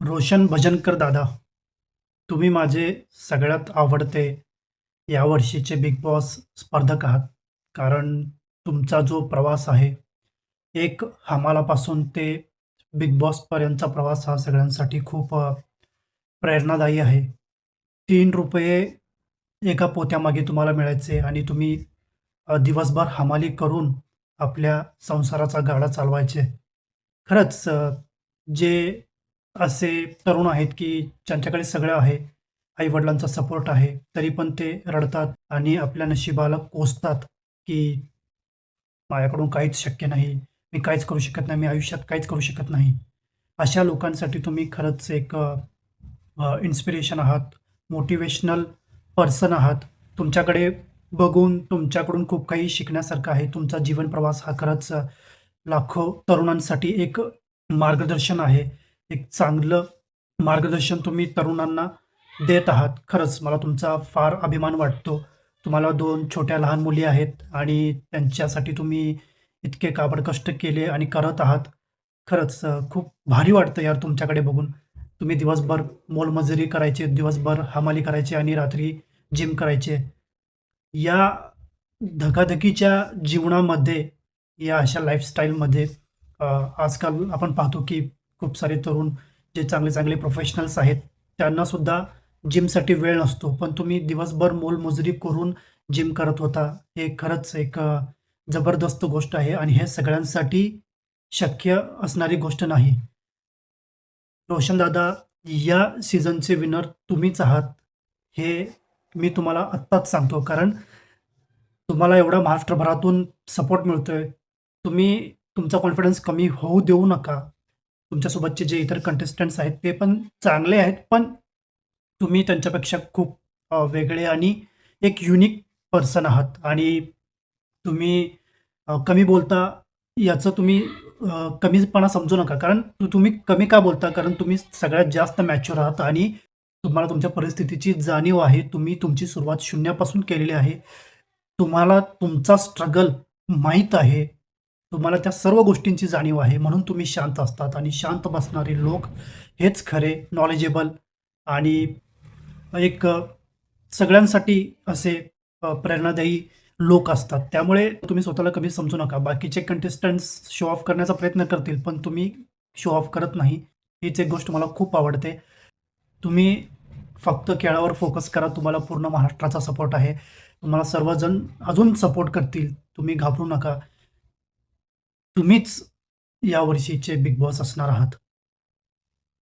रोशन भजनकर दादा, तुम्ही माझे सगळ्यात आवडते यावर्षीचे बिग बॉस स्पर्धक आहात. कारण तुमचा जो प्रवास आहे, एक हमालापासून ते बिग बॉसपर्यंतचा प्रवास हा सगळ्यांसाठी खूप प्रेरणादायी आहे. ₹3 एका पोत्यामागे तुम्हाला मिळायचे आणि तुम्ही दिवसभर हमाली करून आपल्या संसाराचा गाडा चालवायचे. खरंच जे असे तरुण आहेत, की ज्यांच्याकडे सगळं आहे, आई-वडिलांचा सपोर्ट आहे, तरी पण ते रडतात आणि आपल्या नशिबाला कोसतात, की माझ्याकडून काहीच शक्य नाही, मी काहीच करू शकत नाही, मी आयुष्यात काहीच करू शकत नाही. अशा लोकांसाठी तुम्ही खरंच एक इन्स्पिरेशन आहात, मोटिव्हेशनल पर्सन आहात. तुमच्याकडे बघून तुमच्याकडून खूप काही शिकण्यासारखं आहे. तुमचा जीवन प्रवास हा खरंच लाखो तरुणांसाठी एक मार्गदर्शन आहे. एक चांगलं मार्गदर्शन तुम्ही तरुणांना देत आहात. खरंच मला तुमचा फार अभिमान वाटतो. तुम्हाला 2 छोट्या लहान मुली आहेत आणि त्यांच्यासाठी तुम्ही इतके काबड कष्ट केले आणि करत आहात. खरंच खूप भारी वाटतं यार तुमच्याकडे बघून. तुम्ही दिवसभर मोलमजुरी करायचे, दिवसभर हमाली करायची आणि रात्री जिम करायचे. या धकाधकीच्या जीवनामध्ये, या अशा लाईफस्टाईलमध्ये आजकाल आपण पाहतो की खूप सारे तरुण जे चांगले-चांगले प्रोफेशनल्स आहेत, त्यांनासुद्धा जिमसाठी वेळ नसतो. पण तुम्ही दिवसभर मोलमजुरी करून जिम करत होता. हे खरंच एक जबरदस्त गोष्ट आहे आणि हे सगळ्यांसाठी शक्य असणारी गोष्ट नाही. रोशन दादा, या सीझनचे विनर तुम्हीच आहात. हे मी तुम्हाला आत्ताच सांगतो. कारण तुम्हाला एवढा महाराष्ट्रभरातून सपोर्ट मिळतोय. तुम्ही तुमचा कॉन्फिडन्स कमी होऊ देऊ नका. तुमच्यासोबतचे जे इतर कंटेस्टंट्स आहेत, ते पण चांगले आहेत, पण तुम्ही त्यांच्यापेक्षा खूप वेगळे आणि एक युनिक पर्सन आहात आणि तुम्ही कमी बोलता याचं तुम्ही कमीपणा समजू नका. कारण तुम्ही कमी का बोलता? कारण तुम्ही सगळ्यात जास्त मॅच्युअर आहात आणि तुम्हाला तुमच्या परिस्थितीची जाणीव आहे. तुम्ही तुमची सुरुवात शून्यापासून केलेली आहे. तुम्हाला तुमचा स्ट्रगल माहीत आहे. तुम्हाला त्या सर्व गोष्टींची जाणीव आहे. म्हणून तुम्ही शांत असतात आणि शांत बसणारे लोक हेच खरे नॉलेजेबल आणि एक सगळ्यांसाठी असे प्रेरणादायी लोक असतात. त्यामुळे तुम्ही स्वतःला कमी समजू नका. बाकीचे कंटेस्टंट्स शो ऑफ करण्याचा प्रयत्न करतील, पण तुम्ही शो ऑफ करत नाही. हीच एक गोष्ट मला खूप आवडते. तुम्ही फक्त खेळावर फोकस करा. तुम्हाला पूर्ण महाराष्ट्राचा सपोर्ट आहे. तुम्हाला सर्वजण अजून सपोर्ट करतील. तुम्ही घाबरू नका. तुम्हीच यावर्षीचे बिग बॉस असणार आहात.